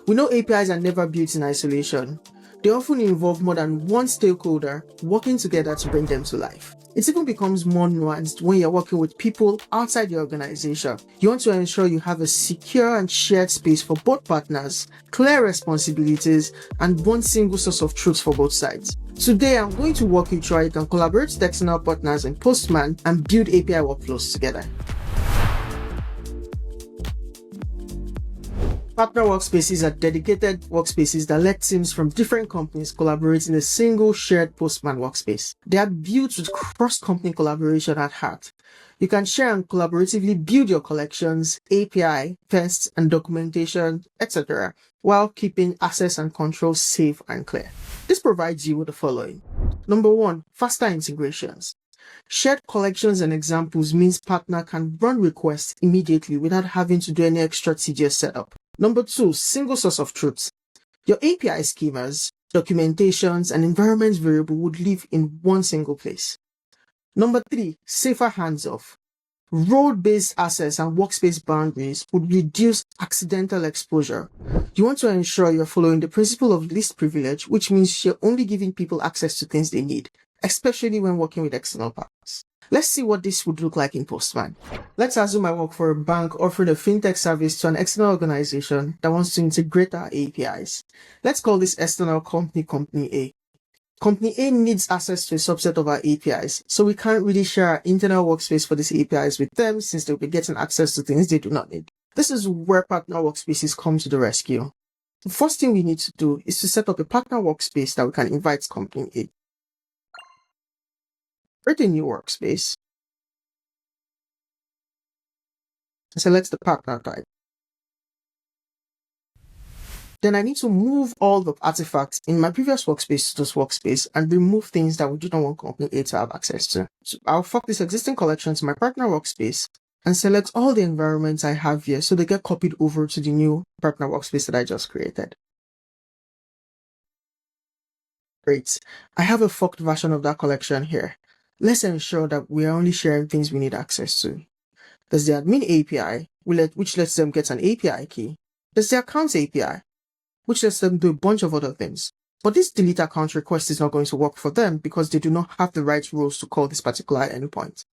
We know APIs are never built in isolation. They often involve more than one stakeholder working together to bring them to life. It even becomes more nuanced when you're working with people outside your organization. You want to ensure you have a secure and shared space for both partners, clear responsibilities, and one single source of truth for both sides. Today, I'm going to walk you through how you can collaborate with external partners in Postman and build API workflows together. Partner Workspaces are dedicated workspaces that let teams from different companies collaborate in a single shared Postman workspace. They are built with cross-company collaboration at heart. You can share and collaboratively build your collections, API, tests, and documentation, etc., while keeping access and control safe and clear. This provides you with the following. Number 1, faster integrations. Shared collections and examples means partner can run requests immediately without having to do any extra tedious setup. Number 2, single source of truth. Your API schemas, documentations, and environment variable would live in one single place. Number 3, safer hands-off. Role-based access and workspace boundaries would reduce accidental exposure. You want to ensure you're following the principle of least privilege, which means you're only giving people access to things they need, especially when working with external partners. Let's see what this would look like in Postman. Let's assume I work for a bank offering a fintech service to an external organization that wants to integrate our APIs. Let's call this external company Company A. Company A needs access to a subset of our APIs, so we can't really share our internal workspace for these APIs with them since they'll be getting access to things they do not need. This is where Partner Workspaces come to the rescue. The first thing we need to do is to set up a Partner Workspace that we can invite Company A. Create a new workspace. Select the partner type. Then I need to move all the artifacts in my previous workspace to this workspace and remove things that we do not want Company A to have access to. So I'll fork this existing collection to my partner workspace and select all the environments I have here so they get copied over to the new partner workspace that I just created. Great. I have a forked version of that collection here. Let's ensure that we are only sharing things we need access to. There's the admin API, which lets them get an API key. There's the accounts API, which lets them do a bunch of other things. But this delete account request is not going to work for them because they do not have the right rules to call this particular endpoint.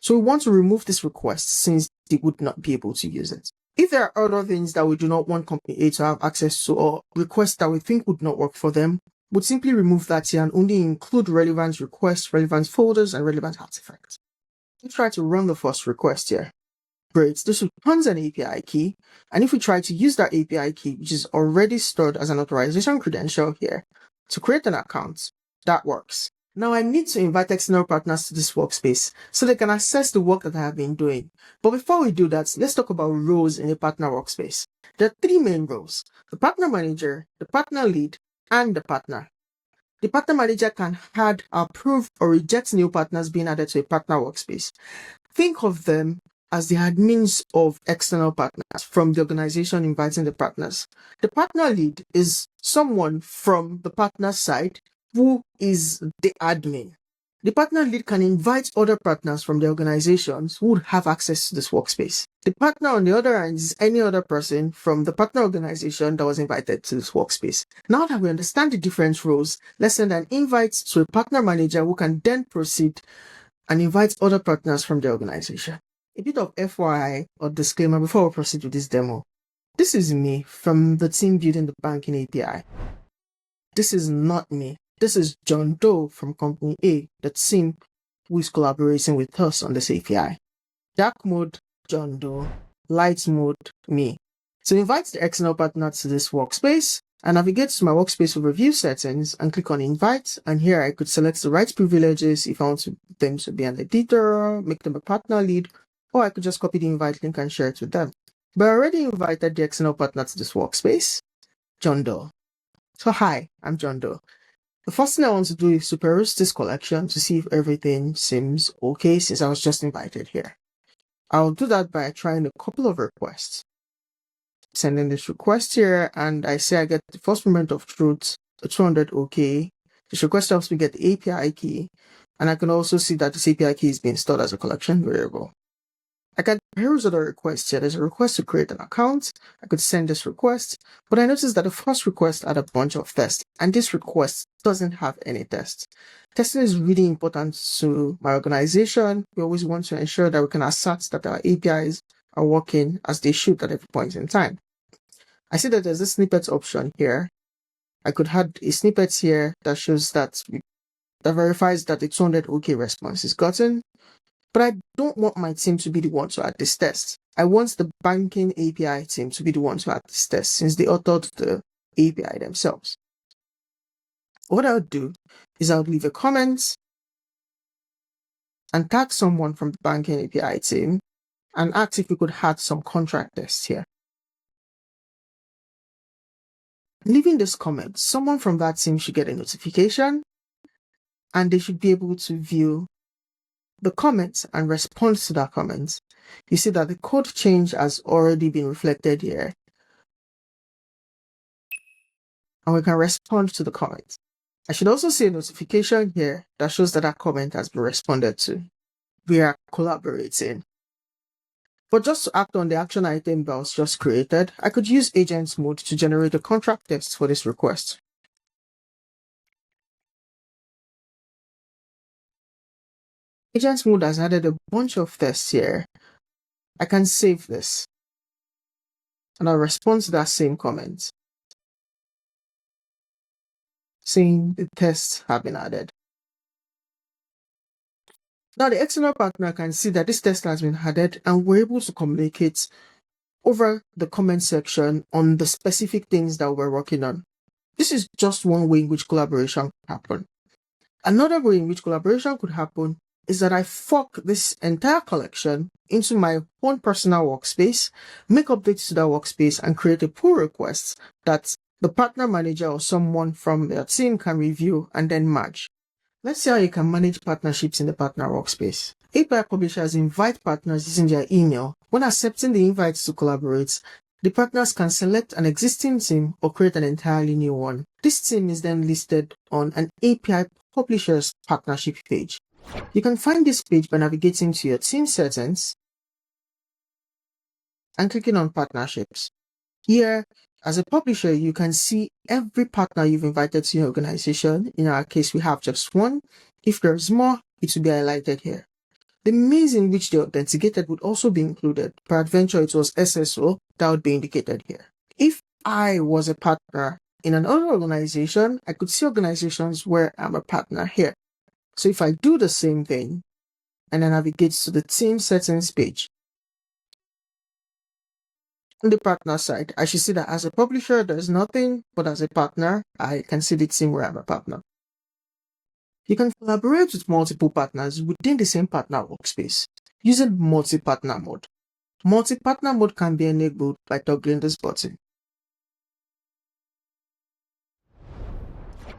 So we want to remove this request since they would not be able to use it. If there are other things that we do not want Company A to have access to or requests that we think would not work for them, we'd simply remove that here and only include relevant requests, relevant folders, and relevant artifacts. Let's try to run the first request here. Great, this returns an API key, and if we try to use that API key, which is already stored as an authorization credential here, to create an account, that works. Now I need to invite external partners to this workspace so they can access the work that I have been doing. But before we do that, let's talk about roles in a partner workspace. There are 3 main roles: the partner manager, the partner lead, and the partner. The partner manager can add, approve, or reject new partners being added to a partner workspace. Think of them as the admins of external partners from the organization inviting the partners. The partner lead is someone from the partner side who is the admin. The partner lead can invite other partners from the organizations who would have access to this workspace. The partner on the other end is any other person from the partner organization that was invited to this workspace. Now that we understand the different roles, let's send an invite to a partner manager who can then proceed and invite other partners from the organization. A bit of FYI or disclaimer before we proceed with this demo. This is me from the team building the banking API. This is not me. This is John Doe from Company A, the team who is collaborating with us on this API. Dark mode, John Doe. Light mode, me. So invite the external partner to this workspace and navigate to my workspace overview settings and click on invite, and here I could select the right privileges if I want them to be an editor, make them a partner lead, or I could just copy the invite link and share it with them. But I already invited the external partner to this workspace, John Doe. So hi, I'm John Doe. The first thing I want to do is to peruse this collection to see if everything seems okay since I was just invited here. I'll do that by trying a couple of requests. Sending this request here, and I say I get the first moment of truth, a 200 OK. This request helps me get the API key, and I can also see that this API key is being stored as a collection variable. I can Here's other requests here. There's a request to create an account. I could send this request, but I noticed that the first request had a bunch of tests, and this request doesn't have any tests. Testing is really important to my organization. We always want to ensure that we can assert that our APIs are working as they should at every point in time. I see that there's a snippets option here. I could add a snippet here that shows that verifies that the 200 OK response is gotten. But I don't want my team to be the one to add this test. I want the banking API team to be the one to add this test since they authored the API themselves. What I would do is I would leave a comment and tag someone from the banking API team and ask if we could add some contract tests here. Leaving this comment, someone from that team should get a notification and they should be able to view the comment and respond to that comment. You see that the code change has already been reflected here. And we can respond to the comment. I should also see a notification here that shows that comment has been responded to. We are collaborating. But just to act on the action item that was just created, I could use agents mode to generate a contract text for this request. Agents mode has added a bunch of tests here. I can save this and I'll respond to that same comment saying the tests have been added. Now the external partner can see that this test has been added and we're able to communicate over the comment section on the specific things that we're working on. This is just one way in which collaboration could happen. Another way in which collaboration could happen is that I fork this entire collection into my own personal workspace, make updates to that workspace, and create a pull request that the partner manager or someone from their team can review and then merge. Let's see how you can manage partnerships in the partner workspace. API publishers invite partners using their email. When accepting the invites to collaborate, the partners can select an existing team or create an entirely new one. This team is then listed on an API publisher's partnership page. You can find this page by navigating to your team settings and clicking on partnerships. Here, as a publisher, you can see every partner you've invited to your organization. In our case, we have just one. If there's more, it will be highlighted here. The means in which they authenticated would also be included. Peradventure, it was SSO that would be indicated here. If I was a partner in another organization, I could see organizations where I'm a partner here. So if I do the same thing and then navigate to the team settings page, on the partner side, I should see that as a publisher, there's nothing, but as a partner, I can see the team where I'm a partner. You can collaborate with multiple partners within the same partner workspace using multi-partner mode. Multi-partner mode can be enabled by toggling this button.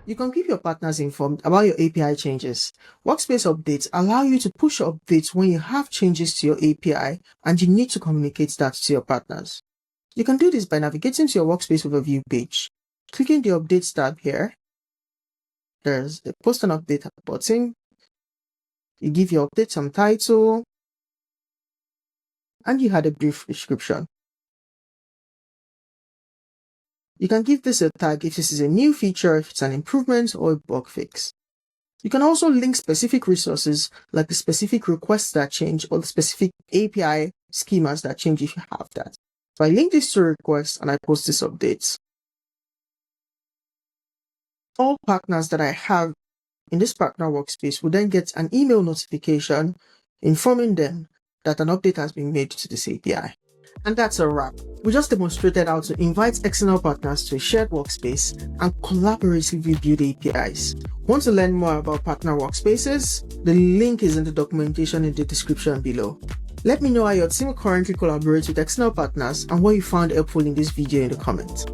You can keep your partners informed about your API changes. Workspace updates allow you to push updates when you have changes to your API and you need to communicate that to your partners. You can do this by navigating to your Workspace overview page, clicking the Updates tab here. There's the Post and Update button. You give your update some title, and you add a brief description. You can give this a tag if this is a new feature, if it's an improvement or a bug fix. You can also link specific resources like the specific requests that change or the specific API schemas that change if you have that. So I link this to a request and I post this update. All partners that I have in this partner workspace will then get an email notification informing them that an update has been made to this API. And that's a wrap. We just demonstrated how to invite external partners to a shared workspace and collaboratively build APIs. Want to learn more about partner workspaces? The link is in the documentation in the description below. Let me know how your team currently collaborates with external partners and what you found helpful in this video in the comments.